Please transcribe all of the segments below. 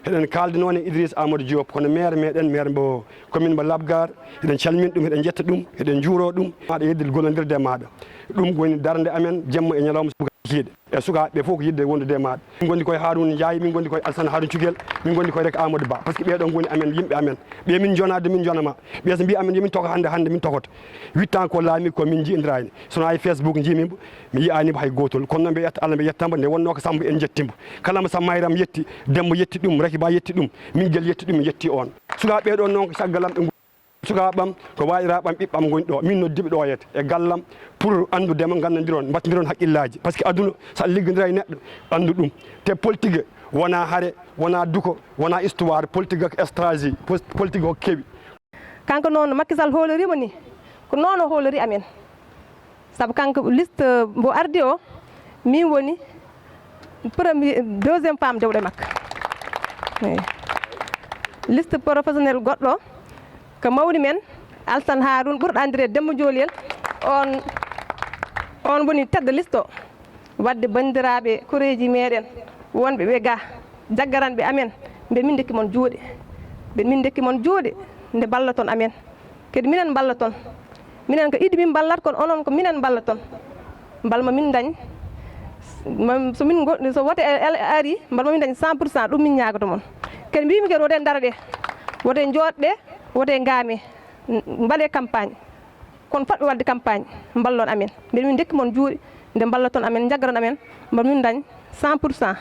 eɗen kalde noon e Idriss Amadou Diop kono maire meɗen maire mbo commune mbo Labgar eɗen calmini ɗum eɗen jetta ɗum eɗen juuro ɗum maɗa yeddil gollodirde maɗa ɗum woni darde amen jemma e ñalawma kiiɗe e sukaɓe fof ko yidde wondude maɗa min gondi koye Harouna Ndiaye min gondi koye Alassane Harouna Cuguel min gondi koye rek Amadou Ba par ce que ɓeɗon goni amen yimɓe amen ɓe min jonade min jonama ɓe so mbi amen yomin toka hande min tokoto 8 ans ko laami ko min jiiɗirani sono hay Facebook jimimo mi yiyanimo hay gotol kono noon ɓe yetta Allah ɓe yettamo nde wonno ko Samba en jettimo kala mo Samba Mayram yetti Demba yetti ɗum Raky Ba yetti ɗum min guel yetti ɗum mi yetti on sukaɓe ɗon noon ko caggalam ɓe sukaɓam ko wayiraɓam ɓiɓɓam goni ɗo min noddiɓe ɗo yete e gallam pour andudema gandodiron battodiron haqqillaji par ce que aduna sa liggodira e neɗɗo andu ɗum te politique wona haare wona duko wona histoire politique ko stratégie politique ko keewi kanko noon Macky Sall hoolorima ni ko noon o hoolori amen saabu kanko liste mbo ardi o min woni deuxiéme femme dewɗo makko liste professionnel goɗɗo ko mawni men Alassane Harouna ɓurɗo andirede Demba Joliyel on woni tête de liste o wadde bandiraɓe koreji meɗen wonɓe ɓe ga jaggaranɓe amen mbe min dekki mon juuɗe mbe min dekki mon juuɗe nde ballaton amen kadi minen ballaton minen ko idi min ballat kono onon ko minen ballaton balma min dañ so min so wote ari balma min dañ 100% ɗum min ñagoto mon kadi mbimi kadi wote dara ɗe wote jooɗɗe wote ngaame mbaɗe campagne kono fotɓe wadde campagne ballon amen mbiɗa min dekki mon juuɗe nde ballaton amen jaggaron amen mbaɗa min dañ 100%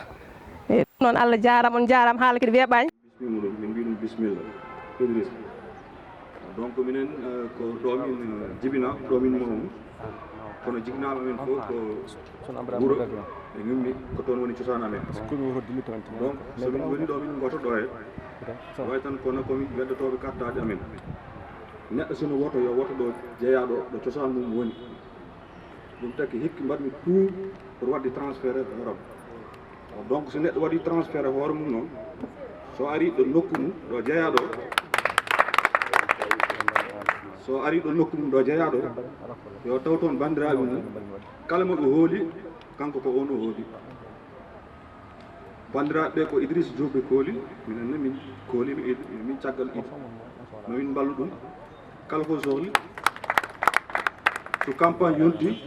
e ɗum noon Allah jarama on jarama haala kadi weeɓani bismillah min mbi ɗum bisimilla Idriss donc minen ko ɗo min jibina ɗo min mawni kono jignaɓe men fof ko wuuro e ngimmi ko toon woni cosaan amen donc somin woni ɗo min goto ɗo e way tan kono komin weddotoɓe kartaɗe amen neɗɗo sono woto yo woto ɗo jeeyaɗo ɗo cosaan mum woni ɗum taki hikki mbaɗmi tout pour wadde transféré hoorem donc so neɗɗo waɗi transféré hoore mum noon so ari ɗo nokku mum ɗo jeeyaɗo so ari ɗo nokku mum ɗo jeeyaɗo yo taw toon bandiraɓe mum kala mo ɓe hooli kanko ko on o hooli bandiraɓe ɓe ko Idriss Diop ɓe kooli minenne min koolimi min caggal Idi mamin ballu ɗum kala ko sohli so campagne yonti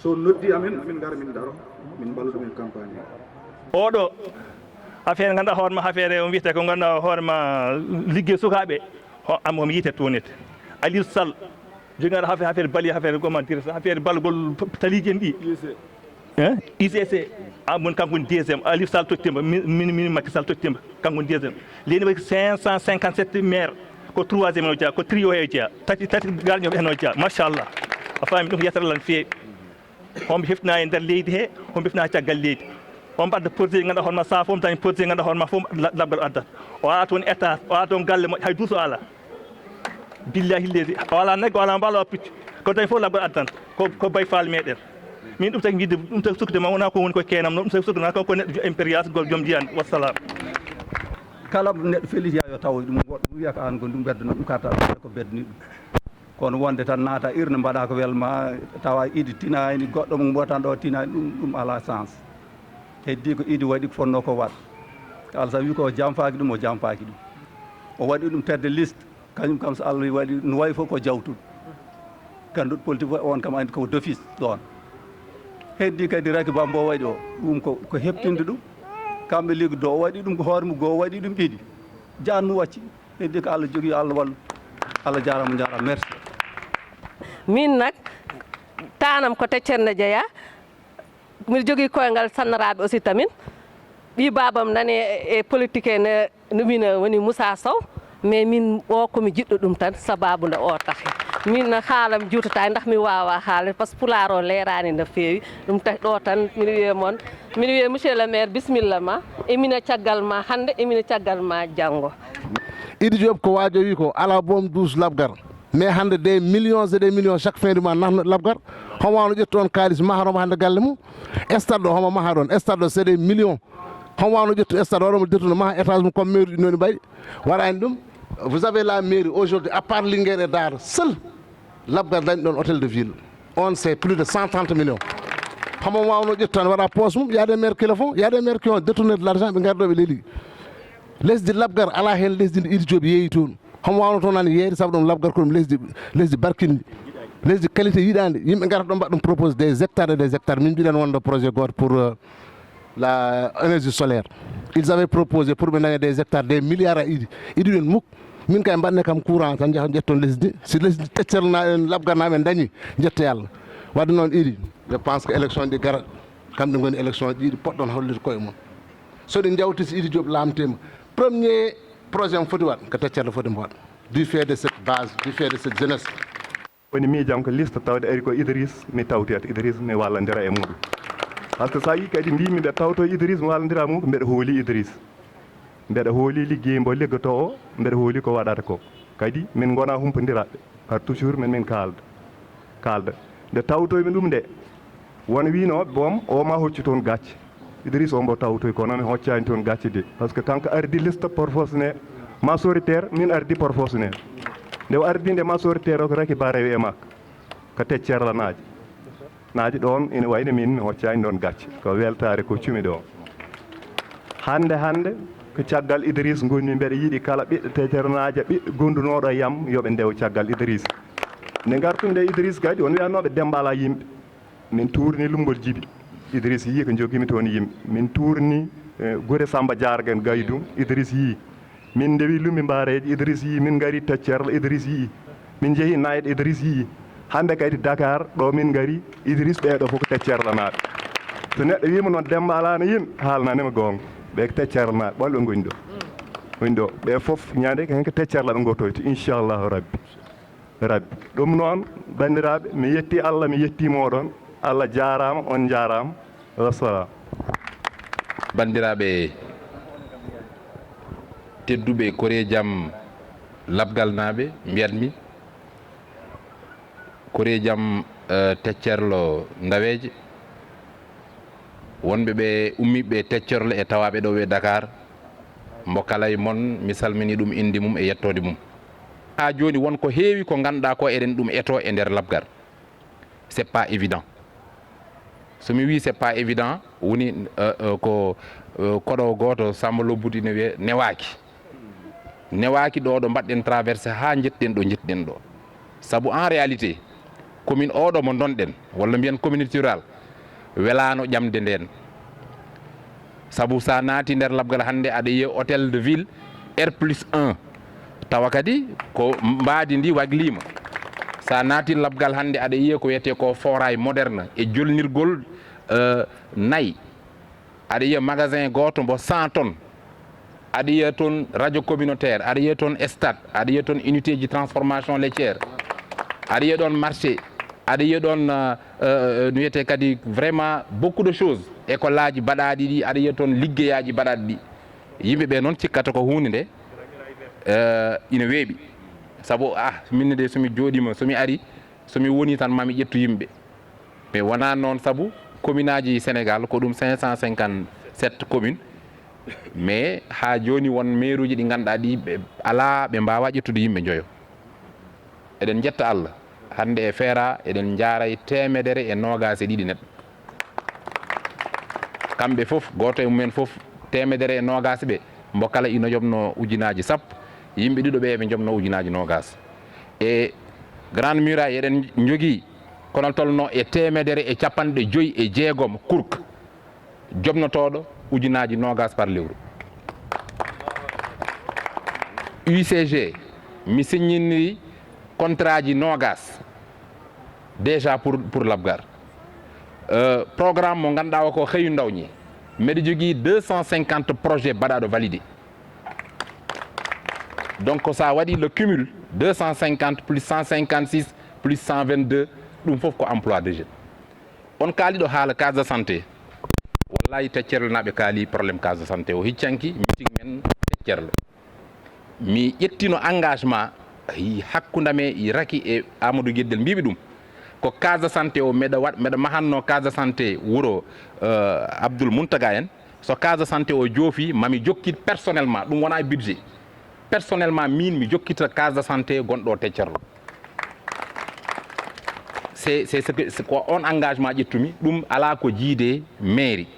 so noddi amen amin gara min daro min ballu ɗumen campagne oɗo affaire ganduɗa hoorema affaire o wiyete ko ganduɗa hoorema ligguey sukaɓe am omi yiite toonete Aliou Sall joguiɗo affaire bali affaire comment dire affaire balgol taliji en ɗi ICC amon kanko woni deuxiéme Aliou Sall tottima min Macky Sall tottima kanko woni deuxiéme leni wayi 557 maire ko troisiéme o jeeya ko trio e jeeya tati garñoɓe hen o jeeya machallah a faami ɗum yettata lan feewi homɓe heftina e nder leydi he homɓe heftina caggal leydi on mbaɗa projet ganduɗa hoorema sa fof dañi projet ganduɗa hoorema fof labgal addata o ala toon état o ala toon galle moƴƴo hay duuso ala billahi leydi o ala nagge o ala mbalo o piccu ko dañi fof labgal addanta ko bay faal meɗen min ɗum tagi yidde ɗum tagi sukkudema wona ko woni koye keenam noon ɗum tagi sukkudema ko neɗɗo impérias gol joom jiyani wassalam kala neɗɗo feliti yo taw ɗum goɗɗo ɗum wiya ko an ko ɗum beddana ɗum karta ko beddani ɗum kono wonde tan naata irne mbaɗa ko welma tawa Idi tinani goɗɗo mo mbo tan ɗo tinani ɗum ala sens heddi ko Idi waɗi ko fonno ko waɗ kala sa wi ko jamfaki ɗum o jamfaki ɗum o waɗi ɗum tedde liste kañum kam so Allah waɗi no wayi fof ko jawtuɗo ganduɗo politique on kam andi ko d'office ɗon heddi kadi Raky Ba mbo waɗi o ɗum ko heɓtinde ɗum kamɓe liggodo o waɗi ɗum ko hoore mum goo waɗi ɗum ɗiɗi jannu wacci heddi ko Allah jogui Allah wallu Allah jarama jarama merci min nak tanam ko Teccerne Jeeya mbiɗa jogui koyngal sannaraɓe aussi tamin ɓi babam nani e politique ne no min woni Moussa Sow mais min o komi jiɗɗo ɗum tan sababu nde o tahi min haalam juutata ndax mi wawa haalde par ce que pulaar o leerani no feewi ɗum tahi ɗo tan miɗa wiya moon miɗa wiya monsieur le maire bisimilla ma emina caggal ma hande emina caggal ma janggo Idi Diop ko waajo wi ko ala boom douze Labgar mais hande des millions et des millions chaque fin du mois nahno Labgar homo wawno ƴettu on kalis maharoma hande galle mum stade ɗo homo maha ɗon stade ɗo c'est des millions homo wawno ƴettu stade oɗomo dirtuno maha étage mum comme mairie ɗinoni mbaɗi waɗani ɗum vous avez la mairie aujourd'hui à part Linguère et Dar seul Labgar dañi ɗon hôtel de ville on c'est plus de 130 millions homo wawno ƴettu tan waɗa poche mum y a des maires qui le font y a des maires qui ont détourné de l'argent ɓe garɗo ɓe leeli lesdi labgar ala hen lesdi ndi Idy Diop yeeyi toon homo wawno toon nane yeeyde saabu ɗum labgar ko ɗum lesdi barkindi lesdi qualité yiɗande yimɓe gara ɗon mbaɗa ɗum propose des hectares et des hectares min mbiɗen wonde projet goto pour la énergie solaire ils avaient proposé pour ɓe daña des hectares des milliards à Idy ɓen mukk min kay mbanne kam courant tan jaha ƴetton lesdi si lesdi teccernaɓe labgarnaɓe dañi jetta Allah wadde noon Idy je pense que élection ɗi gara kamɓe goni élection ɗiɗi poɗɗon hollide koye mum so ɗi jawti si Idy Diop lamtema premier projet mo foti waɗ ko teccerle foti mo waɗ du fait de cette base du fait de cette jeunesse woni miijam ko liste tawde ari ko Idriss mi tawtete Idriss mi wallodira e muɗum par ce que sa yi kadi mbimi ɓe tawto Idriss mi wallodira mum mbeɗa hooli Idriss mbeɗa hooli liggey mbo liggoto o mbeɗa hooli ko waɗata ko kadi min gona humpodiraɓe par toujours min kalda nde tawtoymi ɗum nde won wino boom o ma hocci toon gacce Idriss o mbo tawtoy kono mi hoccani toon gacce de par ce que kanko ardi liste proportionnel majoritaire min ardi proportionnel nde o ardi nde majoritaire o ko raki ba rewi e makko ko teccerlanaji naaji ɗon ina wayno min mi hoccani ɗon gacce ko weltare ko cumi ɗo hande ko caggal Idriss gonmi mbeɗa yiiɗi kala ɓiɗɗo teccernaji ɓiɗɗo gondunoɗo yam yoɓe ndew caggal Idriss nde gartum nde Idriss kadi on wiyanoɓe dembala yimɓe min tourni lumbol Djiby Idriss yii ko joguimi toon yimɓe min tourni Gure Samba Diargen Gaydum Idriss yii min ndewi lumbi mbareji Idriss yii min gari teccerla Idriss yii min jeehi nayɗo Idriss yii hande kadi Dakar ɗo min gari Idriss ɓeɗo fof ko teccerlanaɓe so neɗɗo wima noon Demba alano yimɓe haalnanima gonga ɓe ko teccerlanaɓe ɓolɓe goni ɗo ɓe foof ñande hen ko teccerlaɓe gotoyto inchallahu rabbi ɗum noon bandiraɓe mi yetti Allah mi yetti moɗon Allah jarama on jarama wassalam bandiraɓe tedduɓe kore jaam labgal naɓe mbiyatmi kore jaam teccerlo Ndaweje wonɓe ɓe ummiɓe teccerlo e tawaɓe ɗo ɓe Dakar mbo kala e mon mi salmini ɗum indi mum e yettode mum ha joni wonko heewi ko ganduɗa ko eɗen ɗum eto e nder labgar c'est pas évident somi wi c'est pas évident woni ko koɗo goto Samba Lobbuti ne wiye newaki ɗo mbaɗɗen traversé ha jetten ɗo jetɗen ɗo saabu en réalité commune oɗo mo donɗen walla mbiyen communauté rural welano ƴamde nden saabu sa naati nder labgal hande aɗa yiya hôtel de ville R+1 tawa kadi ko mbaadi ndi waglima sa naati labgal hande aɗa yiya ko wiyete ko forage moderne e jolnirgol nayyi aɗa yiya magasin goto mbo 100 tonnes aɗa yiya toon radio communautaire aɗa yiya toon stade aɗa yiya toon unité ji transformation laitière aɗa yiya ɗon marché aɗa yiya ɗon no wiyete kadi vraiment beaucoup de choses école aji baɗaɗi ɗi aɗa yiya toon liggeyaji baɗaɗi ɗi yimɓeɓe noon cikkata ko hunde nde ina weeɓi saabu minne de somi jooɗima somi ari somi woni tan mami ƴettu yimɓe mais wona noon saabu commune aji Sénégal ko ɗum 557 commune mais ha joni won maire uji ɗi ganduɗa ɗi ɓe ala ɓe mbawa ƴettude yimɓe joyo eɗen jetta Allah hande e feera eɗen jaaray 120 neɗɗo kamɓe foof goto e mumen foof 120 ɓe mbo kala ino jobno ujunaji sappo yimɓe ɗiɗo ɓe eɓe jobno ujunaji 20 e grande muraille eɗen jogui kono tolno e 156 kurk jobnotoɗo ujunaji 20 par lewru UCG mi signini contrat ji 20 déjà pour labgar programme mo ganduɗa o ko xeyu ndawñi mbeɗa jogui 250 projets baɗaɗo validé donc ça waɗi le cumul 250 plus 156 plus 122 ɗum foof ko emploi de jeunes on kaaliɗo haala case de santé wallahi teccerlo naɓe kaali probléme case de santé o hiccanki meeting men teccerlo mi ƴettino engagement hakkundame i raki e Amadou Gueddel mbiɓe ɗum ko case de santé o meɗa mahanno case de santé wuuro Abdoul Mountaga en so case de santé o joofi mami jokkit personnellement ɗum wona budget personnellement min mi jokkita case de santé gonɗo teccerlo c'est ko on engagement ƴettumi ɗum ala ko jiide mairie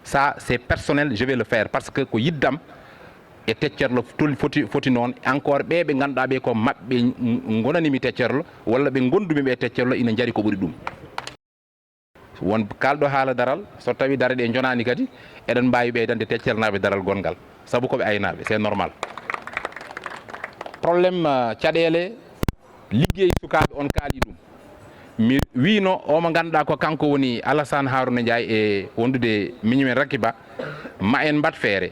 ça c'est personnel je vais le faire parce que ko yiddam e teccerlo foti noon encore ɓe ɓe ngannduɗaa ɓe ko maɓɓe gonanimi teccerlo walla ɓe gondumi ɓe teccerlo ina jari ko ɓuri ɗum won kalɗo haala daral so tawi dare ɗe jonani kadi eɗen mbawi ɓeydande teccernaɓe daral gongal saabu koɓe aynaɓe c'est normal probléme caɗele liggey sukaɓe on kaali ɗum mi wino o mo ganduɗa ko kanko woni Alassane Harouna Ndiaye e wondude miñumen Rakiba ma en mbat feere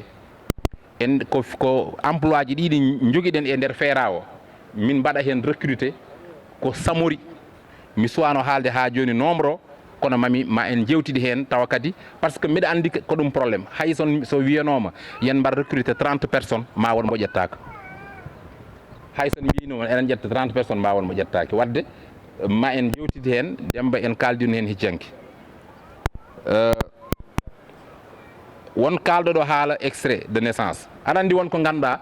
en ko emploi ji ɗiɗi joguiɗen e nder feera o min mbaɗa hen recruté ko samori mi suwano haalde ha joni nombre o kono ma en jewtidi hen tawa kadi par ce que mbiɗa andi ko ɗum probléme hay so wiyanoma yen mbaɗa recruté 30 personnes ma won mo ƴettaka hay son mbinoma eɗen ƴetta 30 personnes ma won mo ƴettaki wadde ma en jewtidi hen Demba en kaldino hen hiccanki won kalɗo ɗo haala extrait de naissance aɗa andi won ko ganduɗa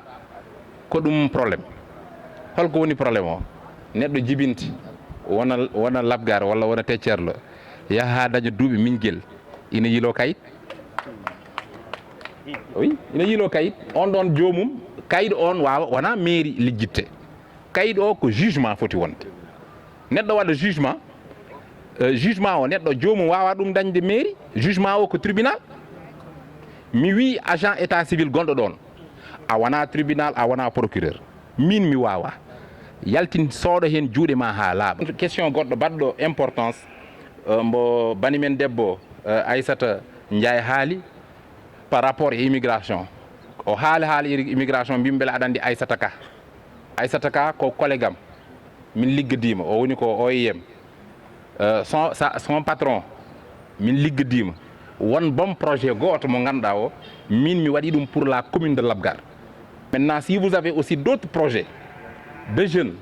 ko ɗum probléme holko woni probléme o neɗɗo jibinti wona labgar walla wona teccerlo yaha daña duuɓi miñguel ina yilo kayit oui ina yilo kayit on ɗon jomum kayit on wawa wona mairie lijjitte kayit o ko jugement foti wonde neɗɗo waɗa jugement jugement o neɗɗo jomum wawa ɗum dañde mairie jugement o ko tribunal mi wi agent état civil gonɗo ɗon a wona tribunal a wona procureur min mi wawa yaltin sooɗo hen juuɗe ma ha laaɓa question goɗɗo baɗɗo importance mbo banimen debbo Aissata Ndiaye haali par rapport e immigration o haali immigration mbimi beele aɗa andi Aissata Ka ko collègue am min liggodima o woni ko OIM son patron min liggodima won bon projet goto mo ganduɗa o min mi waɗi ɗum pour la commune de Labgar. Maintenant si vous avez aussi d'autres projets de jeunes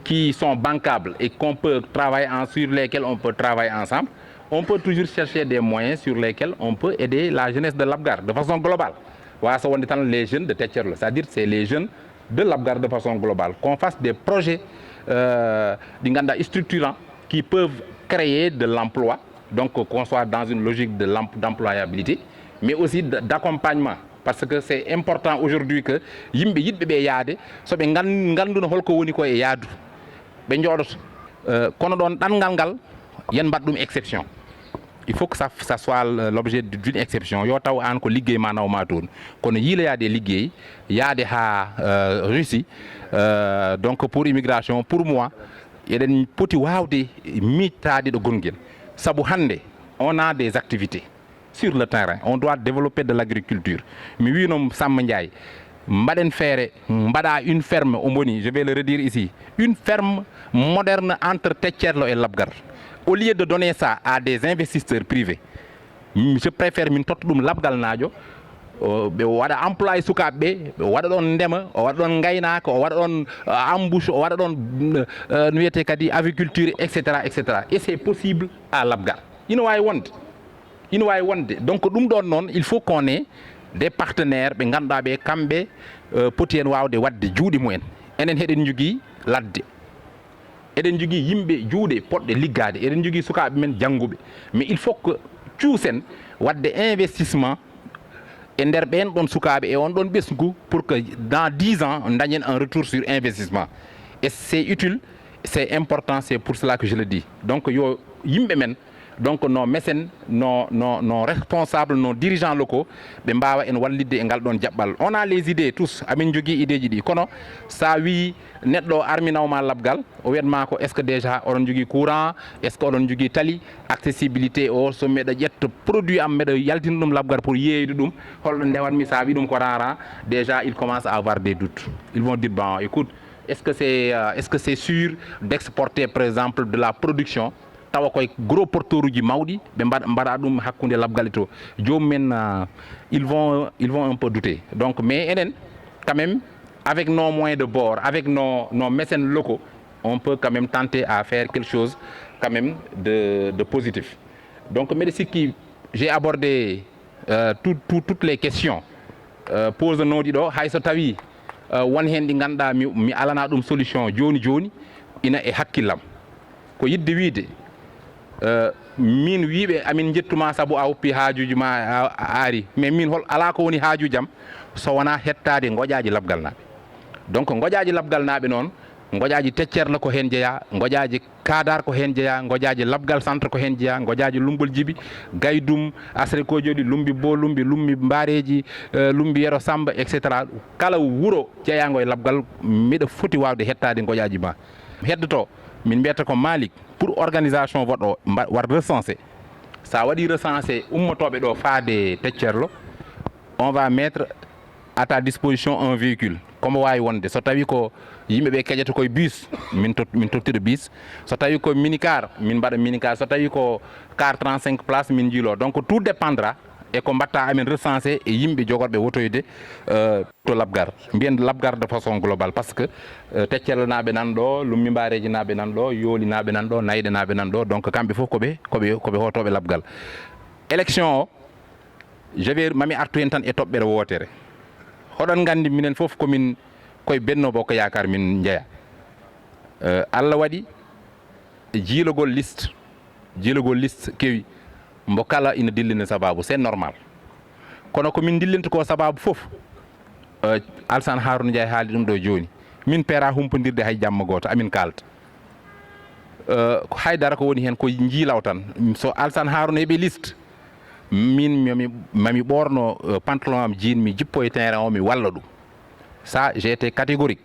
qui sont bancables et qu'on peut travailler sur lesquels on peut travailler ensemble, on peut toujours chercher des moyens sur lesquels on peut aider la jeunesse de Labgar de façon globale. Voilà, ça on dit les jeunes de Tchétcherlo, c'est-à-dire c'est les jeunes de Labgar de façon globale, qu'on fasse des projets structurants qui peuvent créer de l'emploi, donc qu'on soit dans une logique d'employabilité, mais aussi d'accompagnement. Parce que c'est important aujourd'hui que yimɓe yiɗɓe ɓe yaade so ɓe ngannduno holko woni ko e yaadu ɓe jooɗoto kono ɗon ɗanngal ngal yen mbaɗ ɗum exception. Il faut que ça soit l'objet d'une exception yo taw an ko liggey ma nawma toon kono yiiloyaade liggey yaade ha Russie donc pour immigration pour moi eɗen poti wawde mittade ɗo gongel sabu hande on a des activités sur le terrain, on doit développer de l'agriculture. Mi winom Samba Ndiaye mbaɗen feere mbaɗa une ferme Omboni, je vais le redire ici, une ferme moderne entre Tchétcherlo et Labgar. Au lieu de donner ça à des investisseurs privés, je préfère min totta ɗum labgal naajo ɓe waɗa employé sukaɓe ɓe ɓe waɗa ɗon ndema o waɗa ɗon gaynaka o waɗa ɗon embouche o waɗa ɗon no wiyete kadi aviculture etc. Et c'est possible à Labgar ina wawi wonde donc ɗum ɗon noon il faut qu'on ait des partenaires ɓe ganduɗa ɓe kamɓe poti en wawde wadde juuɗe mumen enen heɗen jogui ladde eɗen jogui yimɓe juuɗe poɗɗe liggade eɗen jogui sukaɓe men jangguɓe mais il faut que cuusen wadde investissement e nder ɓen ɗon sukaɓe e on ɗon ɓesgu pour que dans 10 ans dañen un retour sur investissement et c'est utile c'est important, c'est pour cela que je le dis donc yo yimɓe men donc nos mécènes nos responsables nos dirigeants locaux ɓe mbawa en wallidde e ngal ɗon jaɓɓal on a les idées tous amin jogui idéji ɗi kono sa wi neɗɗo arminawma labgal o wiyatma ko est ce que déjà oɗon jogui courant est ce que oɗon jogui tali accessibilité o so mbeɗa ƴetta produit am mbeɗa yaltina ɗum labgar pour yeyde ɗum holɗo ndewatmi sa wi ɗum ko rara déjà ils commencent à avoir des doutes ils vont dire bon écoute est ce que c'est sûr d'exporter par exemple de la production tawa koye gros porteur uji mawɗi ɓe mbaɗa ɗum hakkude labgal to jomumen ils vont un peu douter donc mais enen quand même avec nos moyens de bord avec nos mécènes locaux on peut quand même tenter à faire quelque chose quand même de positif donc mbeɗa sikki j'ai abordé toutes les questions pose noɗi ɗo hay so tawi won hen ɗi ganduɗa mi alana ɗum solution joni ina e hakkillam ko yidde wiide min wiiɓe amin jettuma sabu a woppi haajuji ma a ari mais min hol ala ko woni haaju jam so wona hettade goƴaji labgal naɓe donc goƴaji labgal naɓe noon goƴaji teccerla ko hen jeeya goƴaji kadar ko hen jeeya goƴaji labgal centre ko hen jeeya goƴaji lumbol jibi gaydum asre ko jodi lumbi bo lumbi mbareji lumbi yero samba etc kala wuro jeeyango e labgal miɗa foti wawde hettade goƴaji ma heddoto min mbiyata ko Malick pour organisation voɗo war recensé sa waɗi recensé ummotoɓe ɗo faade teccerlo on va mettre à ta disposition un véhicule comme wawi wonde so tawi ko yimɓeɓe keƴata koye bus min tottira bus so tawi ko minicar min mbaɗa minicar so tawi ko car 35 places min jiilo donc tout dépendra e ko mbatta amen recensé e yimɓe jogorɓe wotoyde to labgar mbiyen labgar de façon globale par ce que teccerlo naɓe nan ɗo lummi mbareji naɓe nan ɗo yooli naɓe nan ɗo nayɗe naɓe nan ɗo donc kamɓe fof koɓe hotoɓe labgal élection o je vais mami artu hen tan e toɓɓere wotere hoɗon gandi minen fof komin koye Benno Bokk Yaakaar min jeeya Allah waɗi jiilogol liste kewi mbo kala ina dillina sababu c'est normal kono ko min dillinta ko sababu fof Alassane Harouna Ndiaye haali ɗum ɗo joni min peera humpodirde hay jamma goto amin kalta haydara ko woni hen ko jiilaw tan so Alassane Harouna heeɓi liste min mami ɓorno pantalon am jean mi jippo e terrain o mi walla ɗum ça j'ai été catégorique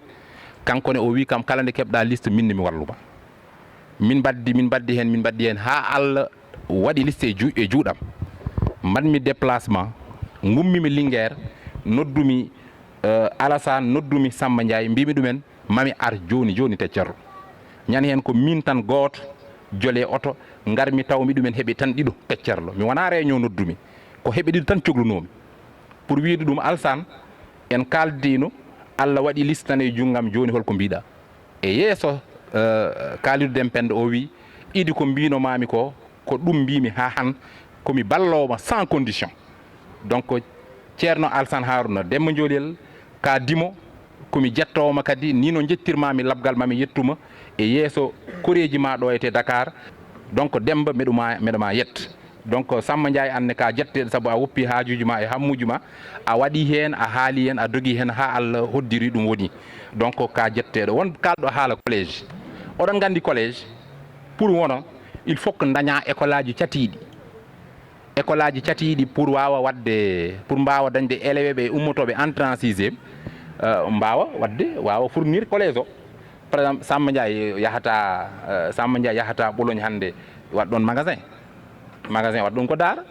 kankone o wi kam kala nde keɓɗa liste minne mi walluma min baddi hen ha Allah waɗi liste e juuɗam mbaɗmi déplacement gummimi Linguére noddumi Alassane noddumi Samba Ndiaye mbimi ɗumen mami ar joni teccerlo ñani hen ko min tan gooto jole oto garmi tawmi ɗumen heeɓi tan ɗiɗo teccerlo mi wona réunion noddumi ko heeɓe ɗiɗo tan coglunomi pour wiide ɗum Alassane en kaldino Allah waɗi liste tan e junggam joni holko mbiɗa e yeeso Kalidou Dempende o wi idi ko mbinomami ko ɗum mbimi ha han komi ballowoma sans condition donc ceerno Alassane Harouna Demba Joliyel ka dimo komi jettowoma kadi ni no jettirmami labgal mami yettuma e yeeso koreji ma ɗo ete Dakar donc Demba meɗoma yetta donc Samba Ndiaye anne ka jetteɗo saabu a woppi haajuji ma e hammuji ma a waɗi hen a haali hen a dogui hen ha Allah hoddiri ɗum woni donc ka jetteɗo won kalɗo haala collége oɗon gandi collége pour wono il faut que daña école aji catiɗi pour wawa wadde pour mbawa dañde élève ɓe ummotoɓe entrée en 6e wawa fournir collége o par exemple Samba Ndiaye yahata Ɓologne hande waɗ ɗon magasin waɗ ɗum ko Daara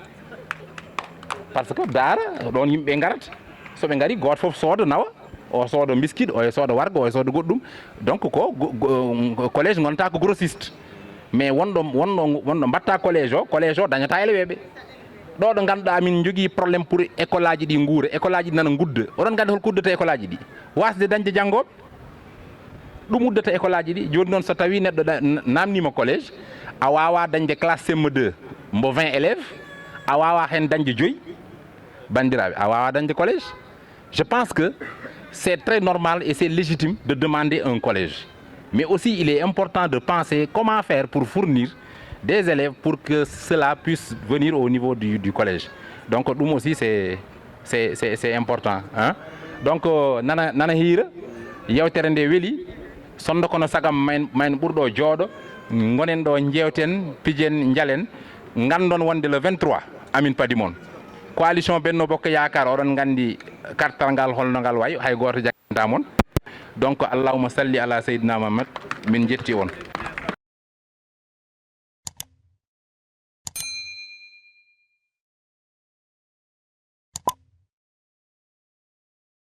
par ce que Daara ɗon yimɓe garata soɓe gari goto foof sooda nawa o sooda biscuit o sooda warga o sooda goɗɗum donc ko collége gonta ko grossiste mais wonɗo mbatta collége o dañata élève ɓe ɗo ɗo ganduɗa min jogui probléme pour école aji ɗi guura école aji ɗi nana gudda oɗon gandi holko uddata école aji ɗi wasde dañde janggoɓe ɗum uddata école aji ɗi joni noon so tawi neɗɗo namnima collége a wawa dañde classe CM2 mbo 20 élèves a wawa hen dañde 5 bandiraɓe a wawa dañde collège je pense que c'est très normal et c'est légitime de demander un collège mais aussi il est important de penser comment faire pour fournir des élèves pour que cela puisse venir au niveau du collège donc ɗum aussi c'est important hein donc nana hiira yewtere nde weeli sonno kono sagam men ɓurɗo jooɗo gonen ɗo jewten pijen jalen gandon wonde le 23 amin paadi moon coalition Benno Bokk Yaakaar oɗon gandi kartal ngal holno ngal wayi hay goto jagganta moon donc allahumma salli ala seydina Muhammad min jetti on